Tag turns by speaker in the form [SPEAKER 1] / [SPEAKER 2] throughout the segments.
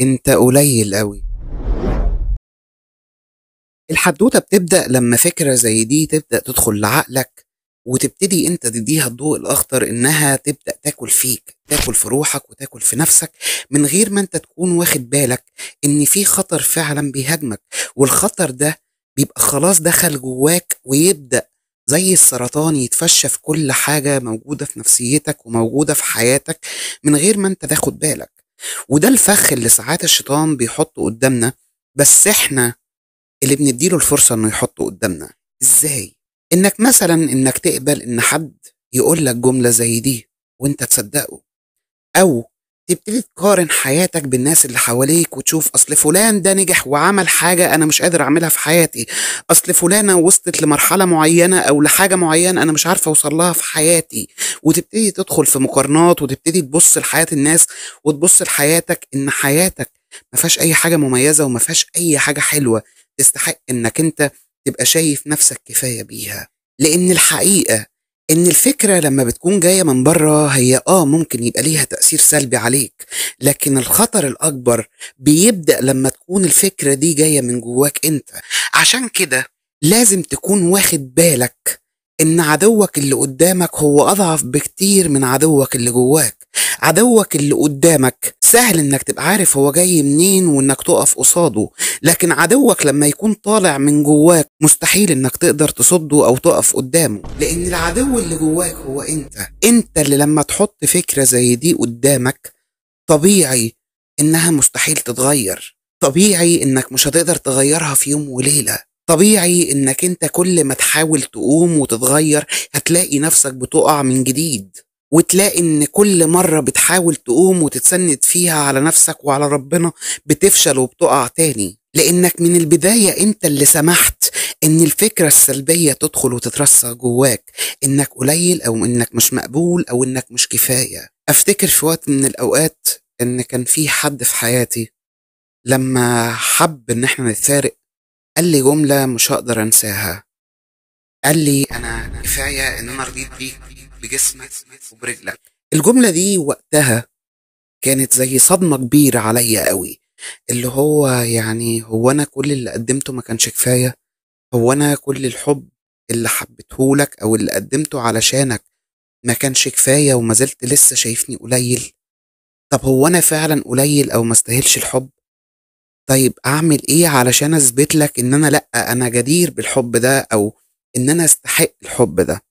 [SPEAKER 1] انت قليل قوي. الحدوتة بتبدأ لما فكرة زي دي تبدأ تدخل لعقلك، وتبتدي انت تديها الضوء الاخضر انها تبدأ تاكل فيك، تاكل في روحك وتاكل في نفسك، من غير ما انت تكون واخد بالك ان في خطر فعلا بيهاجمك. والخطر ده بيبقى خلاص دخل جواك، ويبدأ زي السرطان يتفشى في كل حاجة موجودة في نفسيتك وموجودة في حياتك من غير ما انت تاخد بالك. وده الفخ اللي ساعات الشيطان بيحطه قدامنا، بس احنا اللي بنديله الفرصة انه يحطه قدامنا. ازاي؟ انك تقبل ان حد يقول لك جملة زي دي وانت تصدقه، او تبتدي تقارن حياتك بالناس اللي حواليك وتشوف اصل فلان ده نجح وعمل حاجة انا مش قادر اعملها في حياتي، اصل فلانة وصلت لمرحلة معينة او لحاجة معينة انا مش عارفة اوصل لها في حياتي. وتبتدي تدخل في مقارنات وتبتدي تبص لحياة الناس وتبص لحياتك ان حياتك ما فيهاش اي حاجة مميزة وما فيهاش اي حاجة حلوة تستحق انك انت تبقى شايف نفسك كفاية بيها. لان الحقيقة ان الفكرة لما بتكون جاية من بره هي ممكن يبقى ليها تأثير سلبي عليك، لكن الخطر الاكبر بيبدأ لما تكون الفكرة دي جاية من جواك انت. عشان كده لازم تكون واخد بالك ان عدوك اللي قدامك هو اضعف بكتير من عدوك اللي جواك. عدوك اللي قدامك سهل انك تبقى عارف هو جاي منين وانك تقف قصاده، لكن عدوك لما يكون طالع من جواك مستحيل انك تقدر تصده او تقف قدامه، لان العدو اللي جواك هو انت اللي لما تحط فكرة زي دي قدامك طبيعي انها مستحيل تتغير، طبيعي انك مش هتقدر تغيرها في يوم وليلة، طبيعي انك انت كل ما تحاول تقوم وتتغير هتلاقي نفسك بتقع من جديد، وتلاقي ان كل مرة بتحاول تقوم وتتسند فيها على نفسك وعلى ربنا بتفشل وبتقع تاني، لانك من البداية انت اللي سمحت ان الفكرة السلبية تدخل وتترسخ جواك، انك قليل او انك مش مقبول او انك مش كفاية. افتكر في وقت من الاوقات ان كان في حد في حياتي لما حب ان احنا نتفارق قال لي جملة مش هقدر انساها. قال لي انا كفاية ان انا رضيت بيك بجسمك وبرجلك. الجملة دي وقتها كانت زي صدمة كبيرة عليا قوي، اللي هو يعني هو انا كل اللي قدمته ما كانش كفاية؟ هو انا كل الحب اللي حبيتهولك او اللي قدمته علشانك ما كانش كفاية وما زلت لسه شايفني قليل؟ طب هو انا فعلا قليل او ما استاهلش الحب؟ طيب اعمل ايه علشان اثبت لك ان انا لا انا جدير بالحب ده او ان انا استحق الحب ده؟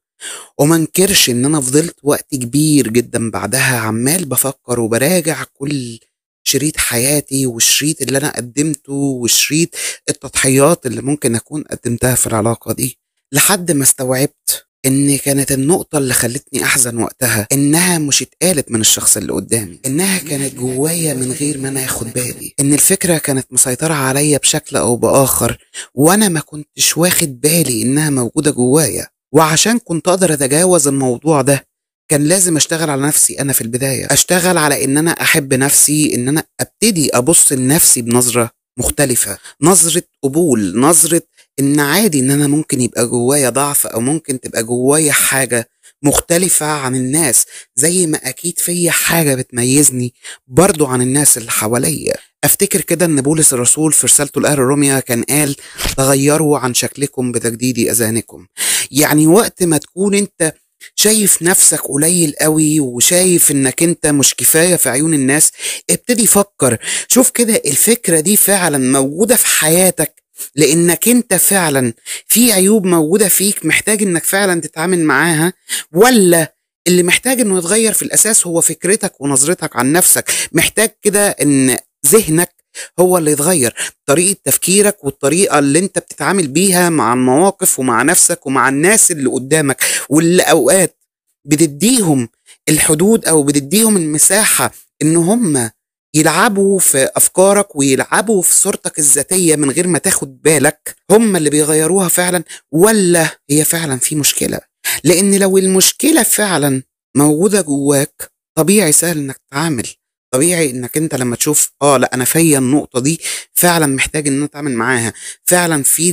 [SPEAKER 1] وما انكرش ان انا فضلت وقت كبير جدا بعدها عمال بفكر وبراجع كل شريط حياتي والشريط اللي انا قدمته وشريط التضحيات اللي ممكن اكون قدمتها في العلاقة دي، لحد ما استوعبت ان كانت النقطة اللي خلتني احزن وقتها انها مش اتقالت من الشخص اللي قدامي، انها كانت جوايا من غير ما انا اخد بالي، ان الفكرة كانت مسيطرة عليا بشكل او باخر وانا ما كنتش واخد بالي انها موجودة جوايا. وعشان كنت اقدر اتجاوز الموضوع ده كان لازم اشتغل على نفسي انا في البداية، اشتغل على ان انا احب نفسي، ان انا ابتدي ابص لنفسي بنظرة مختلفة، نظرة قبول، نظرة ان عادي ان انا ممكن يبقى جوايا ضعف او ممكن تبقى جوايا حاجة مختلفة عن الناس، زي ما اكيد فيا حاجة بتميزني برضو عن الناس اللي حواليا. افتكر كده ان بولس الرسول في رسالته لأهل روميا كان قال تغيروا عن شكلكم بتجديد اذهانكم. يعني وقت ما تكون انت شايف نفسك قليل قوي وشايف انك انت مش كفاية في عيون الناس، ابتدي فكر، شوف كده الفكرة دي فعلا موجودة في حياتك لانك انت فعلا في عيوب موجودة فيك محتاج انك فعلا تتعامل معاها، ولا اللي محتاج انه يتغير في الاساس هو فكرتك ونظرتك عن نفسك، محتاج كده ان ذهنك هو اللي يتغير، طريقة تفكيرك والطريقة اللي انت بتتعامل بيها مع المواقف ومع نفسك ومع الناس اللي قدامك، واللي اوقات بتديهم الحدود او بتديهم المساحة ان هم يلعبوا في افكارك ويلعبوا في صورتك الذاتية من غير ما تاخد بالك، هم اللي بيغيروها فعلا ولا هي فعلا في مشكلة؟ لان لو المشكلة فعلا موجودة جواك طبيعي سهل انك تتعامل، طبيعي انك انت لما تشوف لا انا فيا النقطة دي فعلا محتاج ان انا اتعامل معاها، فعلا في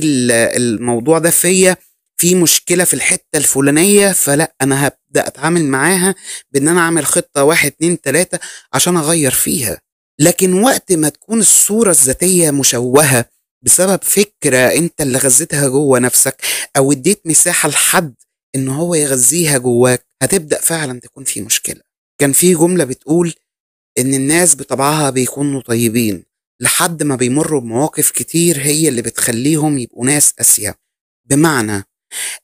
[SPEAKER 1] الموضوع ده فيا في مشكلة في الحتة الفلانية، فلا انا هبدأ اتعامل معاها بان انا اعمل خطة 1 2 3 عشان اغير فيها. لكن وقت ما تكون الصورة الذاتية مشوهة بسبب فكرة انت اللي غذيتها جوه نفسك او اديت مساحة لحد ان هو يغذيها جواك، هتبدأ فعلا تكون في مشكلة. كان في جملة بتقول ان الناس بطبعها بيكونوا طيبين لحد ما بيمروا بمواقف كتير هي اللي بتخليهم يبقوا ناس قاسية. بمعنى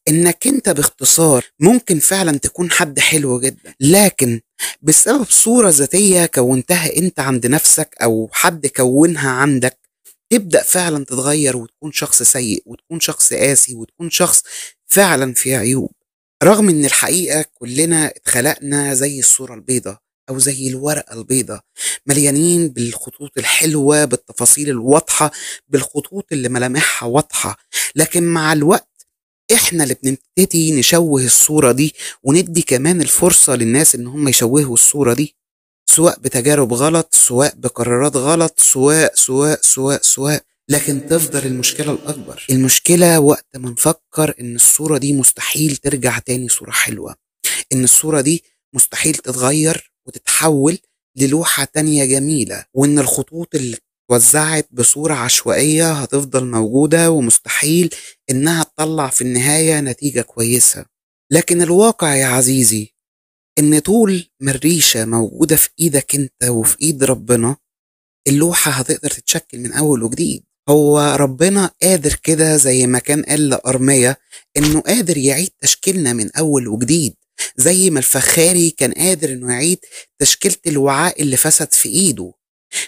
[SPEAKER 1] انك انت باختصار ممكن فعلا تكون حد حلو جدا، لكن بسبب صورة ذاتية كونتها انت عند نفسك او حد كونها عندك، تبدأ فعلا تتغير وتكون شخص سيء وتكون شخص قاسي وتكون شخص فعلا فيه عيوب. رغم ان الحقيقة كلنا اتخلقنا زي الصورة البيضاء او زي الورقة البيضاء، مليانين بالخطوط الحلوة، بالتفاصيل الواضحة، بالخطوط اللي ملامحها واضحة. لكن مع الوقت احنا اللي بنبتدي نشوه الصورة دي، وندي كمان الفرصة للناس ان هم يشوهوا الصورة دي، سواء بتجارب غلط، سواء بقرارات غلط، سواء. لكن تفضل المشكلة الأكبر، المشكلة وقت ما نفكر إن الصورة دي مستحيل ترجع تاني صورة حلوة، إن الصورة دي مستحيل تتغير وتتحول للوحة تانية جميلة، وإن الخطوط اللي اتوزعت بصورة عشوائية هتفضل موجودة ومستحيل إنها تطلع في النهاية نتيجة كويسة. لكن الواقع يا عزيزي إن طول ما الريشة موجودة في إيدك أنت وفي إيد ربنا، اللوحة هتقدر تتشكل من أول وجديد. هو ربنا قادر كده زي ما كان قال لأرمية إنه قادر يعيد تشكيلنا من أول وجديد، زي ما الفخاري كان قادر إنه يعيد تشكيلة الوعاء اللي فسد في إيده.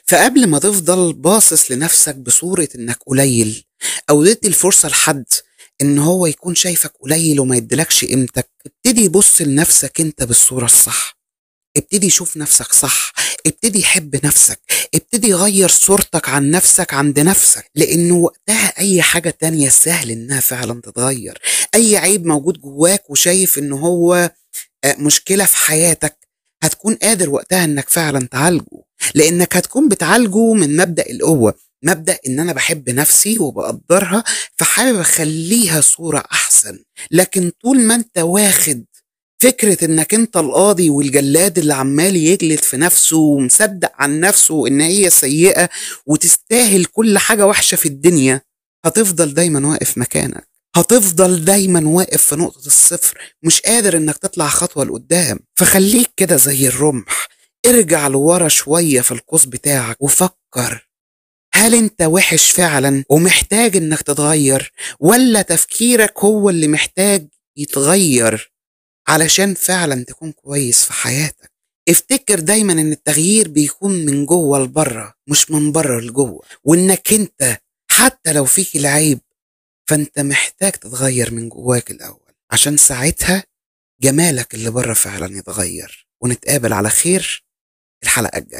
[SPEAKER 1] فقبل ما تفضل باصص لنفسك بصورة إنك قليل، أو تدي الفرصة لحد إن هو يكون شايفك قليل وما يديلكش قيمتك، ابتدي بص لنفسك أنت بالصورة الصح، ابتدي شوف نفسك صح، ابتدي حب نفسك، ابتدي غير صورتك عن نفسك عند نفسك، لأنه وقتها أي حاجة تانية سهل إنها فعلا تتغير. أي عيب موجود جواك وشايف إنه هو مشكلة في حياتك، هتكون قادر وقتها إنك فعلا تعالجه، لأنك هتكون بتعالجه من مبدأ القوة، مبدأ إن أنا بحب نفسي وبقدرها فحابب أخليها صورة أحسن. لكن طول ما أنت واخد فكرة انك انت القاضي والجلاد اللي عمال يجلد في نفسه ومصدق عن نفسه ان هي سيئة وتستاهل كل حاجة وحشة في الدنيا، هتفضل دايما واقف مكانك، هتفضل دايما واقف في نقطة الصفر، مش قادر انك تطلع خطوة لقدام. فخليك كده زي الرمح، ارجع لورا شوية في القوس بتاعك وفكر، هل انت وحش فعلا ومحتاج انك تتغير، ولا تفكيرك هو اللي محتاج يتغير علشان فعلا تكون كويس في حياتك؟ افتكر دايما ان التغيير بيكون من جوه لبره مش من بره لجوه، وانك انت حتى لو فيك العيب فانت محتاج تتغير من جواك الاول، عشان ساعتها جمالك اللي بره فعلا يتغير. ونتقابل على خير الحلقة الجاية.